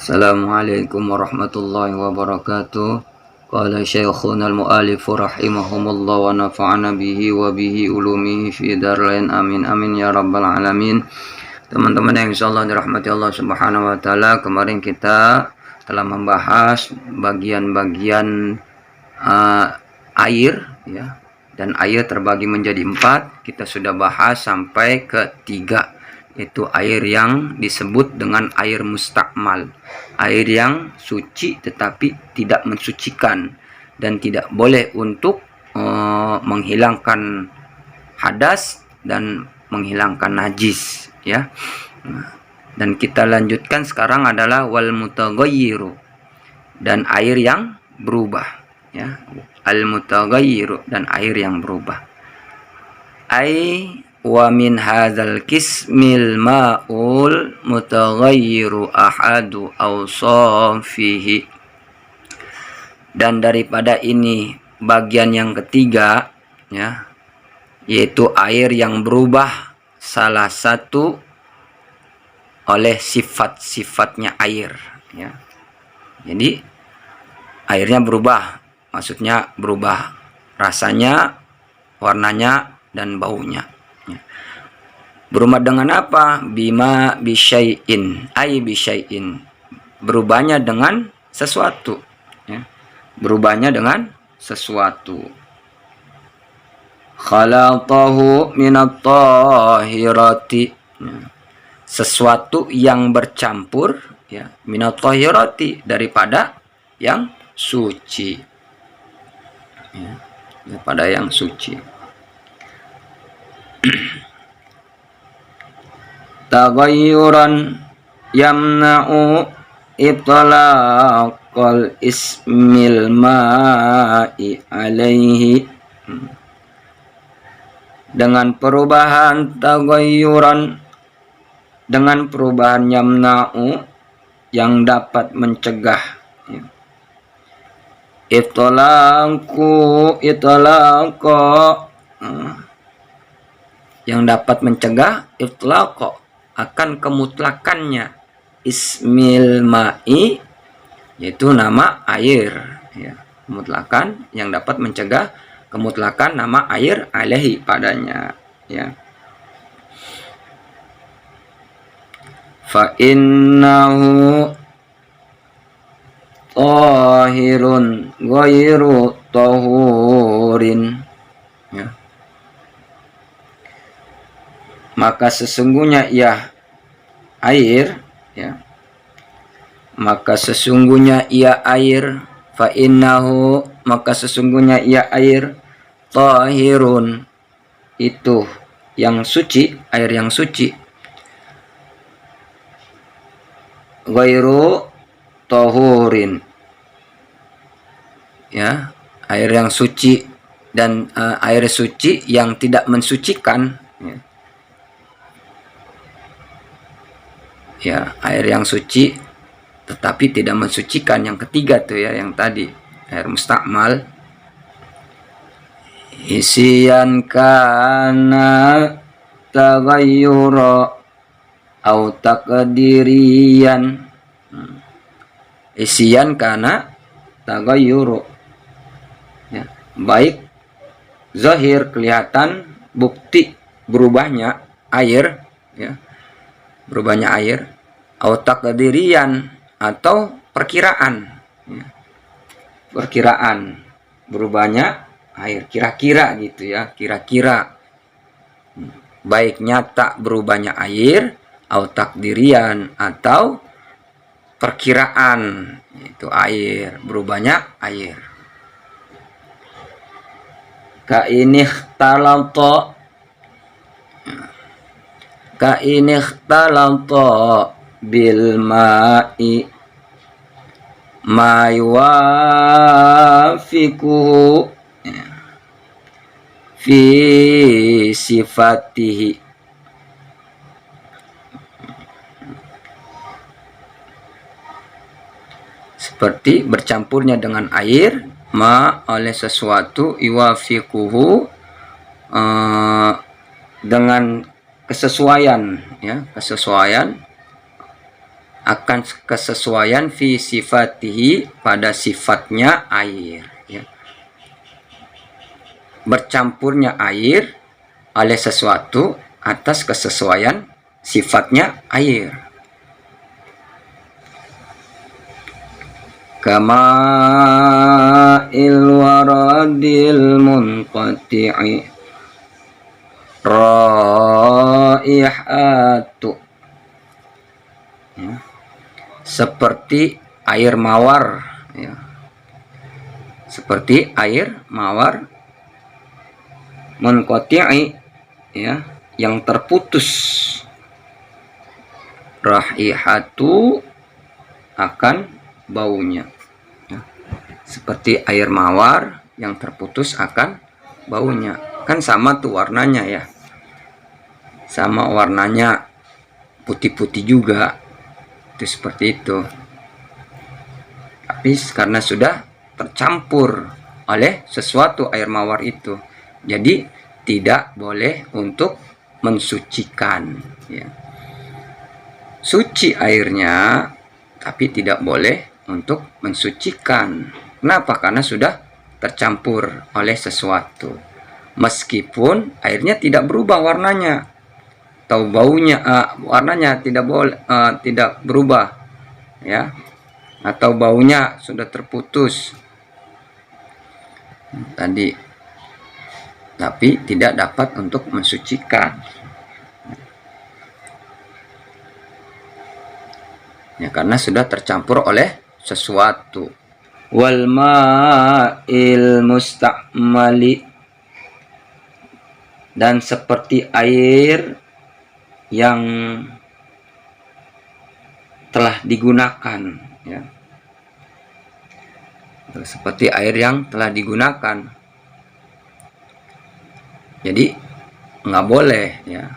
Assalamualaikum warahmatullahi wabarakatuh. Qala syekhuna al-mu'allif rahimahumullah wa nafa'ana bihi wa bihi ulumihi fi darlain amin amin ya rabbal alamin. Teman-teman yang insyaallah dirahmati Allah Subhanahu wa taala, kemarin kita telah membahas bagian-bagian air ya, dan air terbagi menjadi 4. Kita sudah bahas sampai ke 3, yaitu air yang disebut dengan air mustakmal, air yang suci tetapi tidak mensucikan dan tidak boleh untuk menghilangkan hadas dan menghilangkan najis ya. Dan kita lanjutkan sekarang adalah wal mutaghayyiru, dan air yang berubah ya. Al mutaghayyiru, dan air yang berubah. Wa min hadzal kismil ma'ul mutaghayyiru ahadu awsafihi, dan daripada ini bagian yang ketiga ya, yaitu air yang berubah salah satu oleh sifat-sifatnya air ya. Jadi airnya berubah, maksudnya berubah rasanya, warnanya, dan baunya. Berubah dengan apa? Bima bisyai'in, bisyai'in, berubahnya dengan sesuatu ya. Berubahnya dengan sesuatu. Khalatahu minat tahirati, sesuatu yang bercampur ya, minat tahirati, daripada yang suci ya, daripada yang suci. Taghayyuran yamna'u itlaqal ismil ma'i alaihi, dengan perubahan taghayyuran, dengan perubahan yamna'u, yang dapat mencegah ya. Yang dapat mencegah itlaqo, akan kemutlakannya ismil ma'i, yaitu nama air ya. Kemutlakan yang dapat mencegah kemutlakan nama air alaihi, padanya ya. Fa innahu tahirun ghairu tahurin ya. Maka sesungguhnya ia air ya, maka sesungguhnya ia air, fa innahu, maka sesungguhnya ia air, tahirun, itu yang suci, air yang suci, ghairu tahurin ya, air yang suci, dan air suci yang tidak mensucikan ya, air yang suci tetapi tidak mensucikan. Yang ketiga tuh ya, yang tadi air mustakmal. Isian kana taghayyura au taqdiriyan, isian kana taghayyuru ya, baik zahir, kelihatan, bukti berubahnya air ya, berubahnya air, au taqdiriyan, atau perkiraan ya. Perkiraan berubahnya air, kira-kira gitu ya, kira-kira, baik nyata berubahnya air, au taqdiriyan, atau perkiraan, itu air berubahnya air. Ka ini talanta, ka ini talanta bil ma'i ma yuwafiquhu fi sifatihi, seperti bercampurnya dengan air, ma, oleh sesuatu, yuwafiquhu, dengan kesesuaian ya, kesesuaian akan kesesuaian fi sifatihi pada sifatnya air, ya. Bercampurnya air oleh sesuatu atas kesesuaian sifatnya air. Kama ilwaradil munqati'i raihatu, ya. Seperti air mawar, ya. Seperti air mawar munqati'i, ya, yang terputus. Raihatu akan baunya, ya. Seperti air mawar yang terputus akan baunya. Kan sama tuh warnanya, ya. Sama warnanya, putih-putih juga. Itu seperti itu. Tapi karena sudah tercampur oleh sesuatu air mawar itu, jadi tidak boleh untuk mensucikan, ya. Suci airnya, tapi tidak boleh untuk mensucikan. Kenapa? Karena sudah tercampur oleh sesuatu. Meskipun airnya tidak berubah warnanya atau baunya, warnanya tidak boleh, tidak berubah, ya, atau baunya sudah terputus tadi, tapi tidak dapat untuk mensucikan, ya, karena sudah tercampur oleh sesuatu. Wal ma'il musta'mali, dan seperti air yang telah digunakan, ya. Seperti air yang telah digunakan, jadi nggak boleh, ya,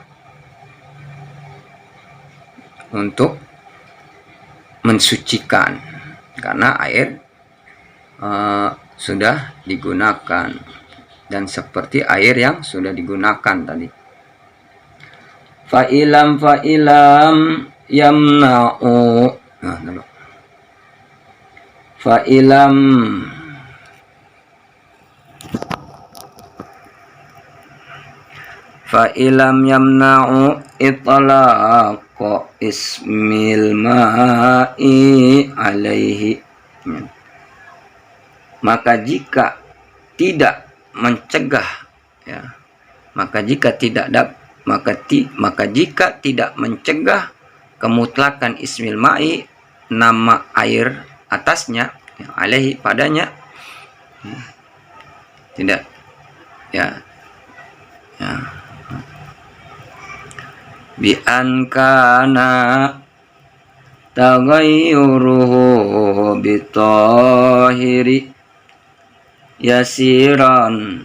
untuk mensucikan karena air sudah digunakan, dan seperti air yang sudah digunakan tadi. Fa'ilam yamna'u, nah, dulu. Fa'ilam yamna'u itlaqa ismil ma'i alaihi, maka jika tidak mencegah, ya, maka jika tidak mencegah kemutlakan ismil ma'i, nama air atasnya, ya, alaihi padanya, tidak, ya, ya, bi an kana taghayyuruhu bitahiri yasiran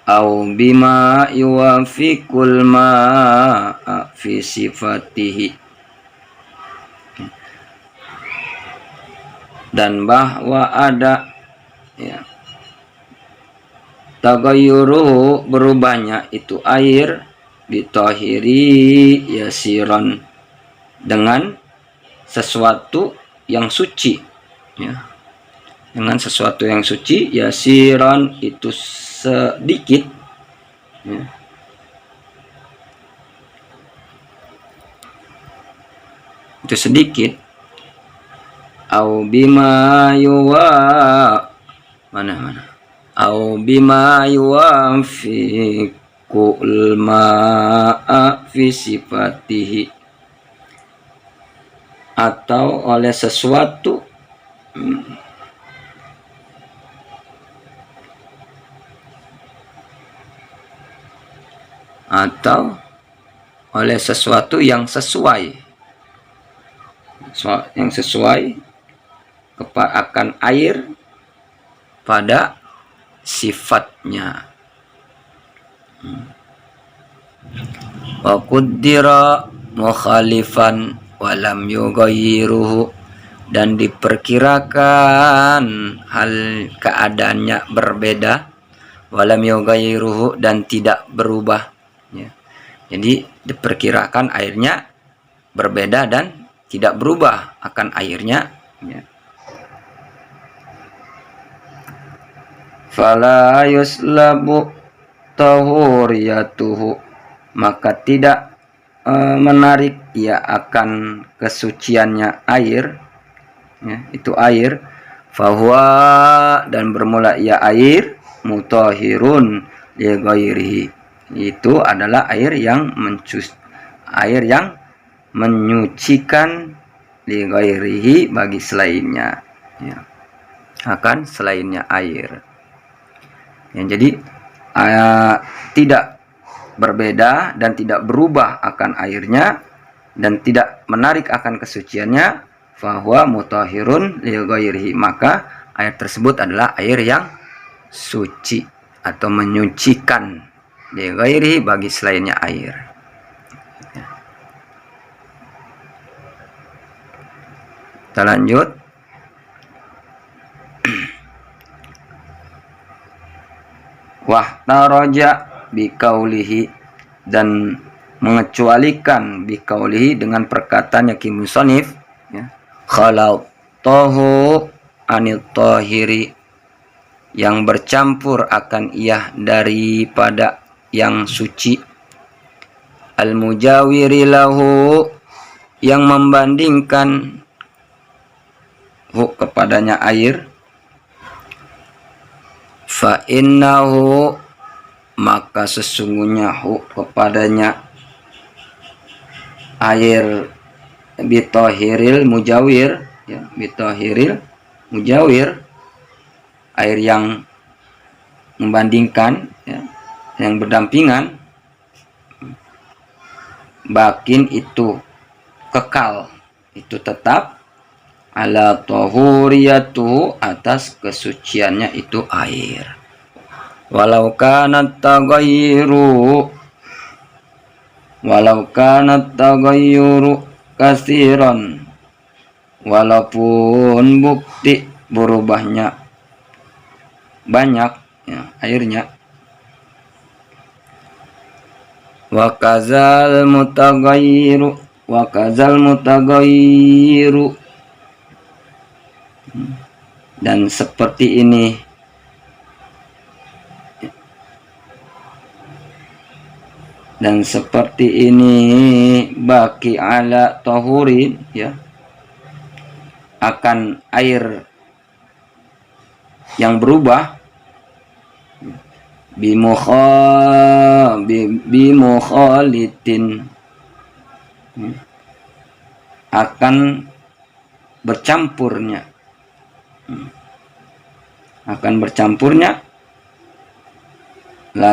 au bima yuwafiqul ma'a fi sifatihi, dan bahwa ada, ya, taghayyuruhu berubahnya itu air bitahiri yasiran dengan sesuatu yang suci, ya, dengan sesuatu yang suci. Yasiran itu sedikit, ya. Itu sedikit. Au bima yuwa au bima yuwafiqul ma'a fi sifatihi, atau oleh sesuatu, atau oleh sesuatu yang sesuai akan air pada sifatnya. Wa qaddira mukhalifan walam yughayyiruhu, dan diperkirakan hal keadaannya berbeda, walam yughayyiruhu, dan tidak berubah, ya. Jadi diperkirakan airnya berbeda dan tidak berubah akan airnya, ya. Fala yuslabu tahuriyatuhu, maka tidak menarik ia akan kesuciannya air, ya, itu air. Fahuwa, dan bermula ia air, mutahhirun li ghairihi, itu adalah air yang menyucikan li ghairihi, bagi selainnya, ya, akan selainnya air. Ya, jadi tidak berbeda dan tidak berubah akan airnya dan tidak menarik akan kesuciannya, fahuwa mutahhirun li ghairihi, maka air tersebut adalah air yang suci atau menyucikan li ghairihi, bagi selainnya air. Kita lanjut. Wahtaraja biqaulihi, dan mengecualikan biqaulihi dengan perkataannya Ki Musannif, ya, khalaqtahu anil tahiri, yang bercampur akan ia daripada yang suci, al mujawiri lahu, yang membandingkan hu kepadanya air, fa innahu, maka sesungguhnya hu kepadanya air, bitahiril mujawir, ya, bitahiril mujawir, air yang membandingkan, ya, yang berdampingan, bakin, itu kekal, itu tetap, ala tahuriyatuhu, atas kesuciannya itu air. Walau kanat taghayyuru kasiran, walaupun bukti berubahnya banyak, ya, airnya. Wa kazal mutaghayyiru, dan seperti ini, baki ala tahurin, ya, akan air yang berubah, bimukhalitin, akan bercampurnya, la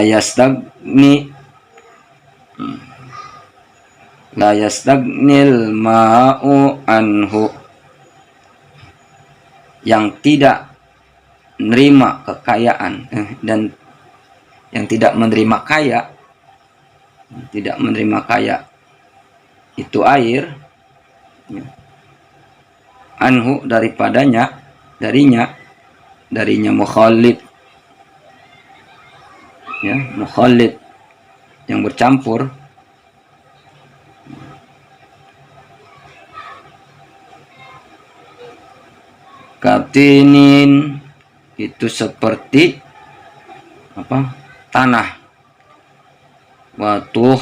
yastagnil ma'u anhu, yang tidak menerima kekayaan, dan yang tidak menerima kaya itu air, ya, anhu, darinya mukhalid, ya, mukhalid yang bercampur. Katinin, itu seperti apa? Tanah. Watuh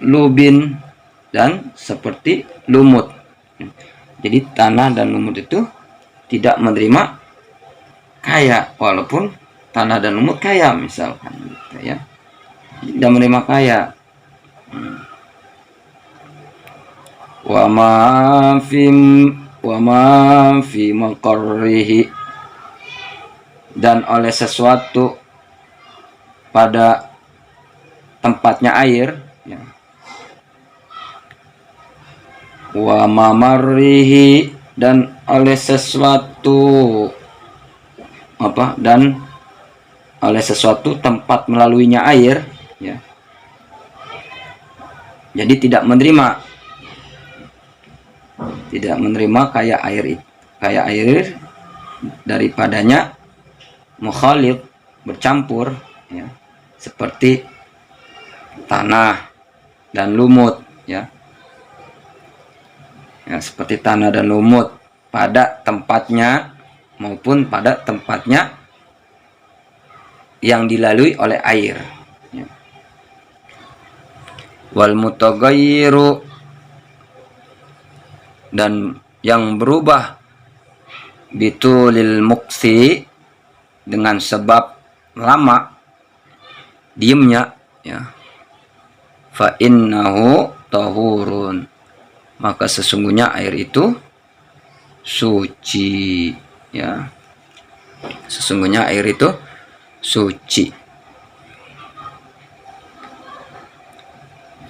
lubin, dan seperti lumut. Jadi tanah dan lumut itu tidak menerima kaya, walaupun tanah dan lumut kaya, misalkan, gitu, ya, tidak menerima kaya. Wa ma fi maqarrihi, dan oleh sesuatu pada tempatnya air, ya. Wa mamarrihi, dan oleh sesuatu tempat melaluinya air, ya. Jadi tidak menerima kaya air daripadanya mukhalid, bercampur, ya, seperti tanah dan lumut, ya. Ya, seperti tanah dan lumut pada tempatnya maupun pada tempatnya yang dilalui oleh air. Ya. Wal mutaghayyiru, dan yang berubah bitulil muksi, dengan sebab lama diamnya, ya, fa innahu tahurun, maka sesungguhnya air itu suci, ya. Sesungguhnya air itu suci,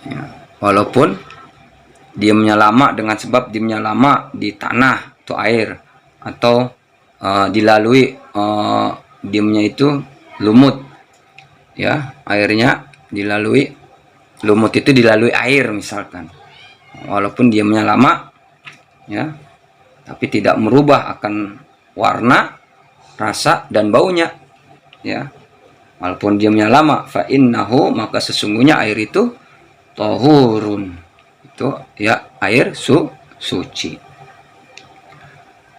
ya. Walaupun diamnya lama, dengan sebab diamnya lama di tanah atau air, atau dilalui diamnya itu lumut, ya, airnya dilalui lumut itu dilalui air misalkan, walaupun diamnya lama, ya, tapi tidak merubah akan warna, rasa dan baunya, ya, walaupun diamnya lama. Fa innahu, maka sesungguhnya air itu tahurun, itu ya air suci.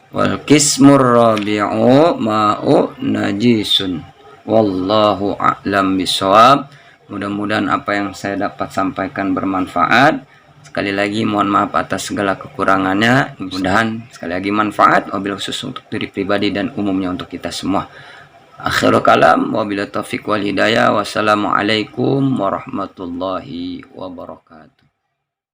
Wal qismur rabi'u ma'u najisun, wallahu a'lam bishawab. Mudah-mudahan apa yang saya dapat sampaikan bermanfaat. Sekali lagi mohon maaf atas segala kekurangannya. Mudah-mudahan sekali lagi manfaat, wabil khusus untuk diri pribadi dan umumnya untuk kita semua. Akhirul kalam, wabillahi taufiq wal hidayah. Wassalamualaikum warahmatullahi wabarakatuh.